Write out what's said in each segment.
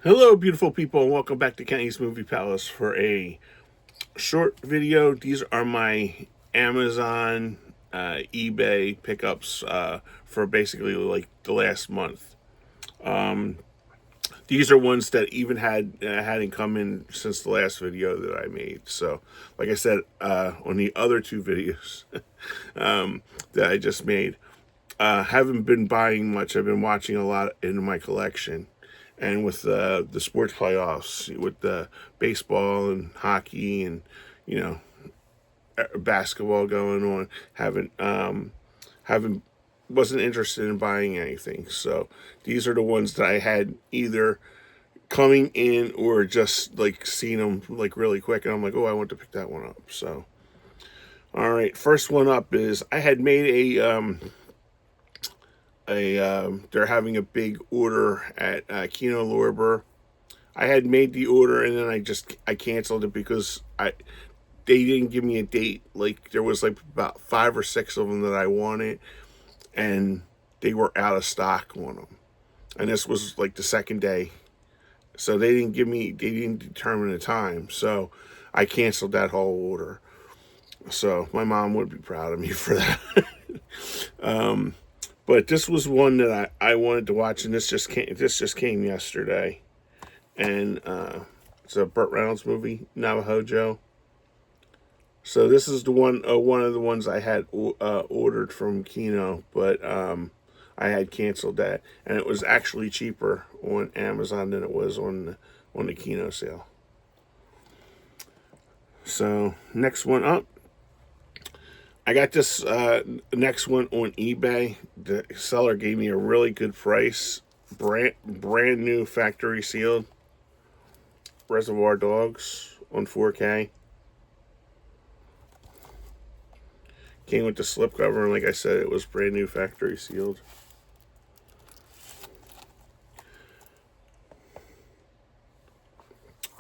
Hello, beautiful people, and welcome back to Kenny's Movie Palace for a short video. These are my Amazon, eBay pickups for basically like the last month. These are ones that even hadn't come in since the last video that I made. So, like I said on the other two videos that I just made, haven't been buying much. I've been watching a lot in my collection, and with the sports playoffs, with the baseball and hockey and you know basketball going on, haven't wasn't interested in buying anything. So these are the ones that I had either coming in or just like seen them like really quick, and I'm like, oh, I want to pick that one up. So all right, first one up is I had made they're having a big order at Kino Lorber. I had made the order and then I canceled it because I they didn't give me a date. Like there was like about 5 or 6 of them that I wanted, and they were out of stock on them. And this was like the second day, so they didn't determine the time. So I canceled that whole order. So my mom would be proud of me for that. But this was one that I wanted to watch, and this just came yesterday, and it's a Burt Reynolds movie, Navajo Joe. So this is the one of the ones I had ordered from Kino, but I had canceled that, and it was actually cheaper on Amazon than it was on the Kino sale. So next one up, I got this next one on eBay. The seller gave me a really good price. Brand new factory sealed Reservoir Dogs on 4K. Came with the slipcover, and like I said, it was brand new factory sealed.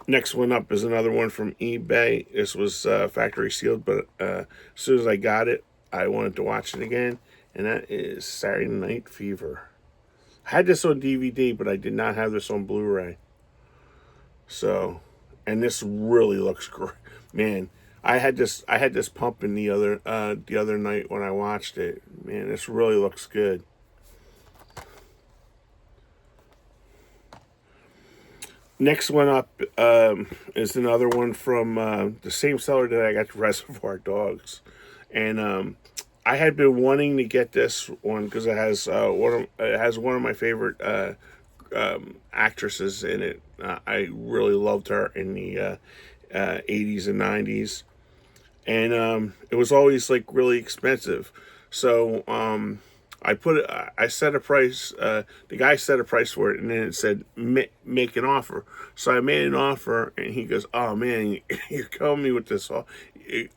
Next one up is another one from eBay. This was factory sealed, but as soon as I got it, I wanted to watch it again, and that is Saturday Night Fever. I had this on DVD, but I did not have this on Blu-ray. So, and this really looks great, man. I had this pumping the other night when I watched it. Man, this really looks good. Next one up is another one from the same seller that I got Reservoir Dogs, and I had been wanting to get this one because it has one of my favorite actresses in it. I really loved her in the 80s and 90s, and it was always like really expensive. So I set a price. The guy set a price for it, and then it said make an offer. So I made an offer, and he goes, "Oh man, you're killing me with this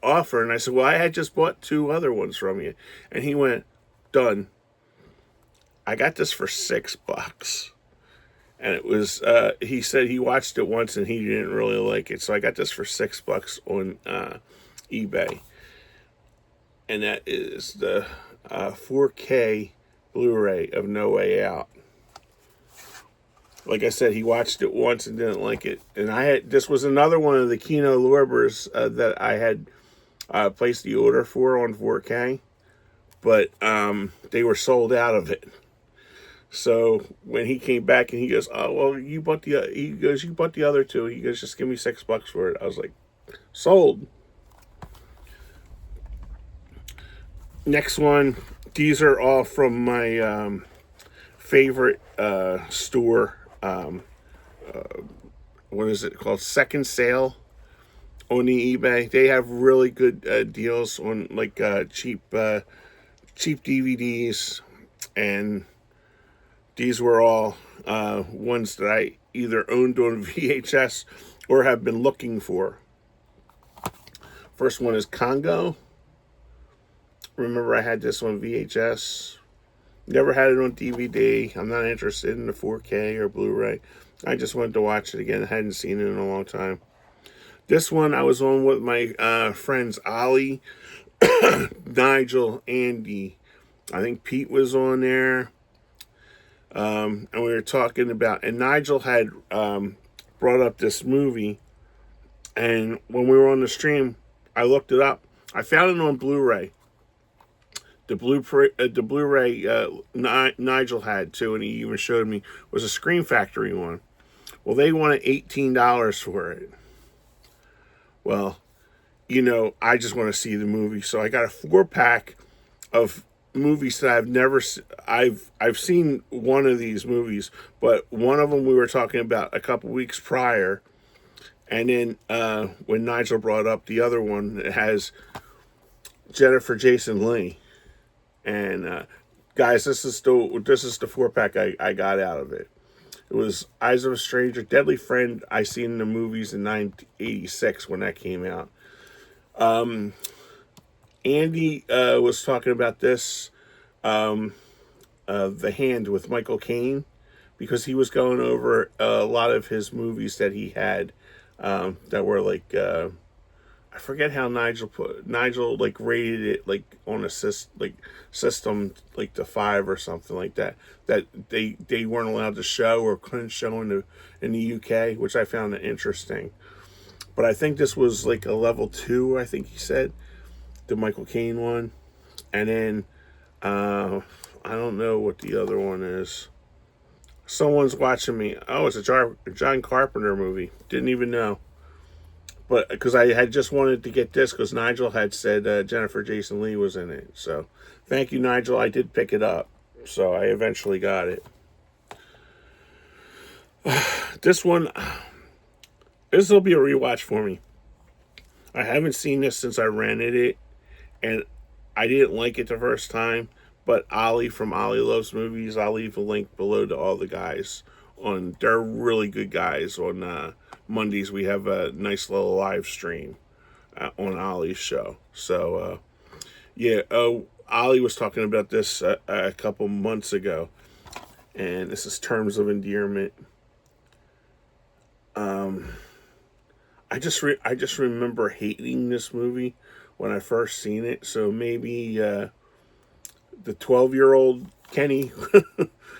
offer." And I said, "Well, I had just bought 2 other ones from you," and he went, "Done." I got this for $6, and it was. He said he watched it once and he didn't really like it, so I got this for $6 on eBay, and that is the 4K Blu-ray of No Way Out. Like I said, he watched it once and didn't like it, and this was another one of the Kino Lorbers that I had placed the order for on 4K, but they were sold out of it. So when he came back and he goes, "Oh well, you bought the other two." He goes, "Just give me $6 for it." I was like, "Sold." Next one, these are all from my favorite store. What is it called? Second Sale on the eBay. They have really good deals on like cheap DVDs, and these were all ones that I either owned on VHS or have been looking for. First one is Congo. Remember, I had this on VHS. Never had it on DVD. I'm not interested in the 4K or Blu-ray. I just wanted to watch it again. I hadn't seen it in a long time. This one I was on with my friends Ollie, Nigel, Andy. I think Pete was on there. and we were talking about, and Nigel had brought up this movie, and when we were on the stream, I looked it up. I found it on Blu-ray. The Blu-ray Nigel had too, and he even showed me was a Scream Factory one. Well, they wanted $18 for it. Well, I just want to see the movie, so I got a 4-pack of movies that I've never. I've seen one of these movies, but one of them we were talking about a couple weeks prior, and then when Nigel brought up the other one, it has Jennifer Jason Leigh, and guys, this is the 4-pack I got out of it. It was Eyes of a Stranger, Deadly Friend. I seen the movies in 1986 when that came out. Andy was talking about this, The Hand with Michael Caine, because he was going over a lot of his movies that he had that were like, I forget how Nigel like rated it like on a system like to 5 or something like that. That they weren't allowed to show or couldn't show in the UK, which I found interesting. But I think this was like a level 2. I think he said the Michael Caine one, and then I don't know what the other one is. Someone's watching me. Oh, it's a John Carpenter movie. Didn't even know. But because I had just wanted to get this because Nigel had said Jennifer Jason Leigh was in it. So thank you, Nigel. I did pick it up. So I eventually got it. This one, this will be a rewatch for me. I haven't seen this since I rented it, and I didn't like it the first time. But Ollie from Ollie Loves Movies, I'll leave a link below to all the guys. They're really good guys. On Mondays, we have a nice little live stream on Ollie's show. So, Ollie was talking about this a couple months ago, and this is Terms of Endearment. I just remember hating this movie when I first seen it. So maybe the 12-year-old Kenny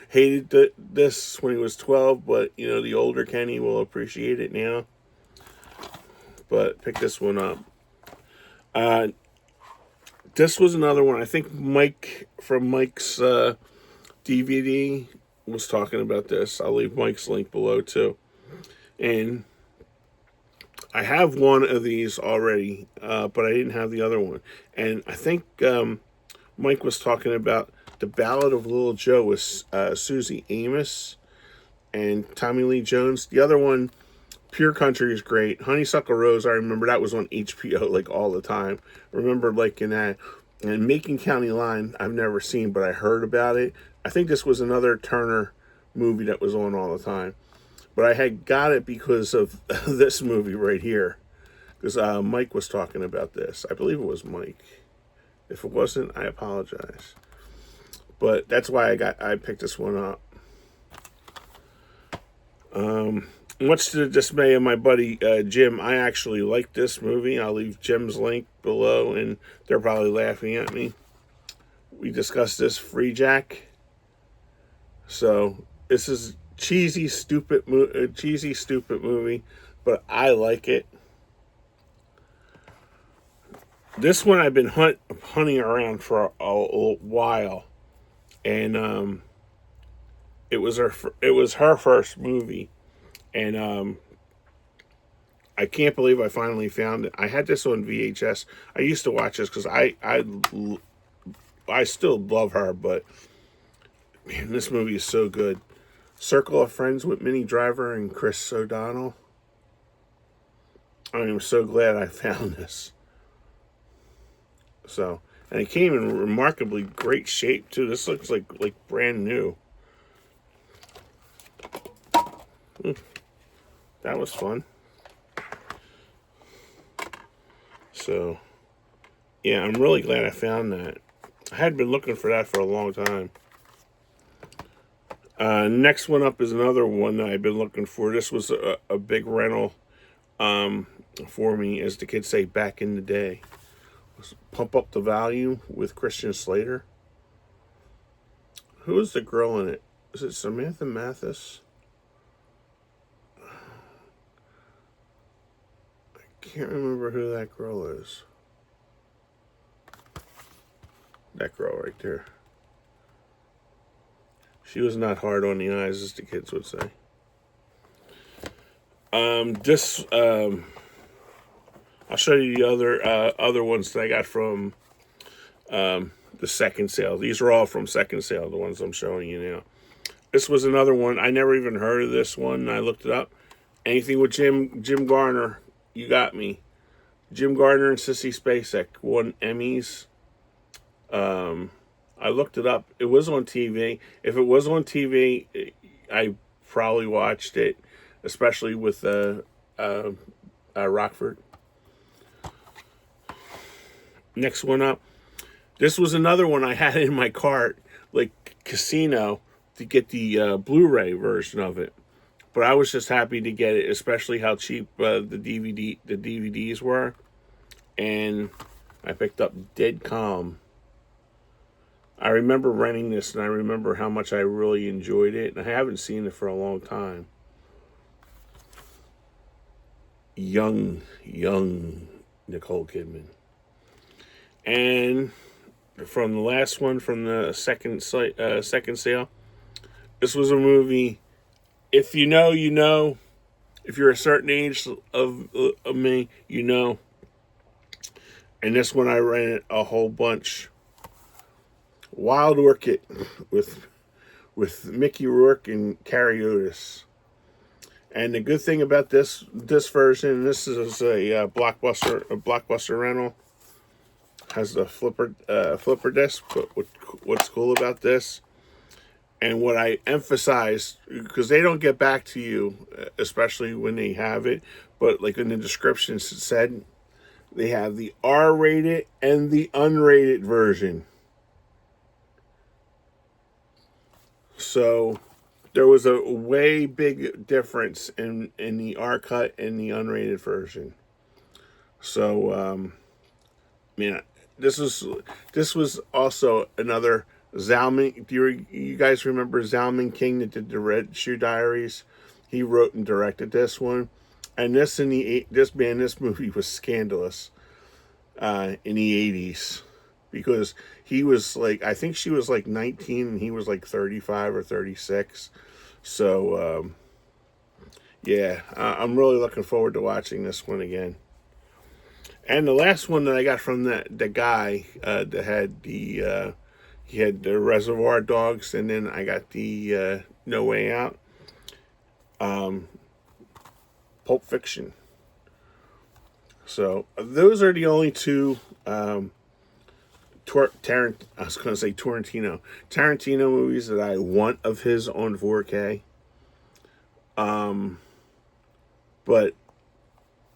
hated this when he was 12, but the older Kenny will appreciate it now. But pick this one up. This was another one. I think Mike from Mike's DVD was talking about this. I'll leave Mike's link below too. And I have one of these already, but I didn't have the other one. And I think Mike was talking about The Ballad of Little Joe with Susie Amos and Tommy Lee Jones. The other one, Pure Country, is great. Honeysuckle Rose, I remember that was on HBO like all the time. I remember liking that. And Macon County Line, I've never seen, but I heard about it. I think this was another Turner movie that was on all the time. But I had got it because of this movie right here. Because Mike was talking about this. I believe it was Mike. If it wasn't, I apologize. But that's why I picked this one up. Much to the dismay of my buddy Jim, I actually like this movie. I'll leave Jim's link below, and they're probably laughing at me. We discussed this, Free Jack. So this is cheesy, stupid movie, but I like it. This one I've been hunting around for a while, and it was her first movie, and I can't believe I finally found it. I had this on VHS. I used to watch this because I still love her, but man, this movie is so good. Circle of Friends with Minnie Driver and Chris O'Donnell. I am so glad I found this. So, and it came in remarkably great shape too. This looks like brand new. That was fun. So, yeah, I'm really glad I found that. I had been looking for that for a long time. Next one up is another one that I've been looking for. This was a big rental for me, as the kids say, back in the day. Pump Up the Volume with Christian Slater. Who is the girl in it? Is it Samantha Mathis? Can't remember who that girl is. That girl right there. She was not hard on the eyes, as the kids would say. This I'll show you the other ones that I got from the second sale. These are all from second sale, the ones I'm showing you now. This was another one. I never even heard of this one. I looked it up. Anything with Jim Garner, you got me. Jim Garner and Sissy Spacek won Emmys. I looked it up. It was on TV. If it was on TV, I probably watched it, especially with Rockford. Next one up. This was another one I had in my cart, like Casino, to get the Blu-ray version of it. But I was just happy to get it, especially how cheap the DVDs were. And I picked up Dead Calm. I remember renting this, and I remember how much I really enjoyed it. And I haven't seen it for a long time. Young Nicole Kidman. And from the last one, from the second sale, this was a movie. If you know, you know. If you're a certain age of me, you know. And this one I rented a whole bunch. Wild Orchid with Mickey Rourke and Carrie Otis. And the good thing about this version, this is a blockbuster rental. Has the flipper disc. But what's cool about this, and what I emphasize, because they don't get back to you, especially when they have it, but like in the descriptions it said, they have the R-rated and the unrated version. So there was a way big difference in the R cut and the unrated version. So this was also another Zalman. Do you guys remember Zalman King that did the Red Shoe Diaries? He wrote and directed this one, and this movie was scandalous in the 80s. Because he was like, I think she was like 19 and he was like 35 or 36. So, I'm really looking forward to watching this one again. And the last one that I got from the guy that had he had the Reservoir Dogs, and then I got the No Way Out, Pulp Fiction. So those are the only two Tarantino movies that I want of his on 4K. But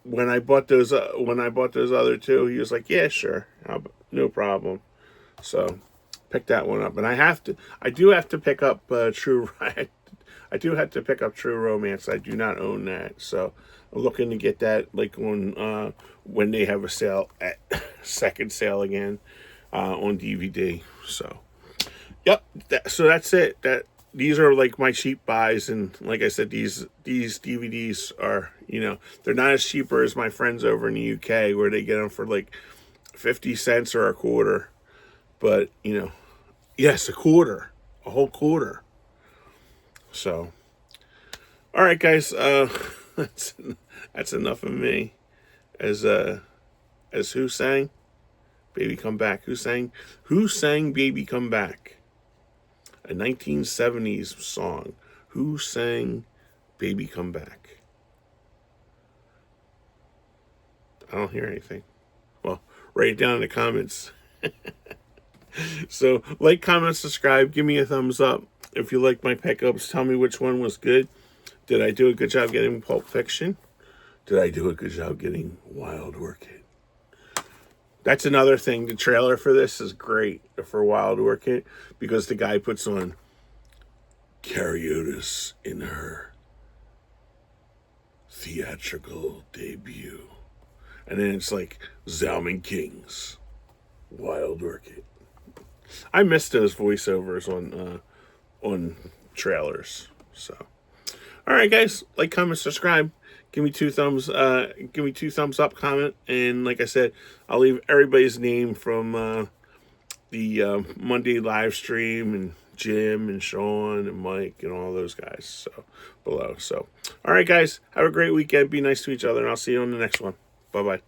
when I bought those other two, he was like, "Yeah, sure, no problem." So pick that one up, and I do have to pick up True. I do have to pick up True Romance. I do not own that, so I'm looking to get that like on when they have a sale at second sale again. On DVD. So, yep. So that's it. These are like my cheap buys, and like I said, these DVDs are, they're not as cheaper as my friends over in the UK where they get them for like 50 cents or a quarter. But yes, a whole quarter. So, all right, guys. That's enough of me. As who sang? Baby Come Back. Who sang Baby Come Back? A 1970s song. Who sang Baby Come Back? I don't hear anything. Well, write it down in the comments. So, like, comment, subscribe, give me a thumbs up. If you like my pickups, tell me which one was good. Did I do a good job getting Pulp Fiction? Did I do a good job getting Wild Orchid? That's another thing. The trailer for this is great for Wild Orchid because the guy puts on Carrie Otis in her theatrical debut. And then it's like Zalman King's Wild Orchid. I miss those voiceovers on trailers. So, all right, guys, like, comment, subscribe. Give me two thumbs. Give me two thumbs up, comment, and like I said, I'll leave everybody's name from the Monday live stream, and Jim and Sean and Mike and all those guys so below. So, all right, guys, have a great weekend. Be nice to each other, and I'll see you on the next one. Bye bye.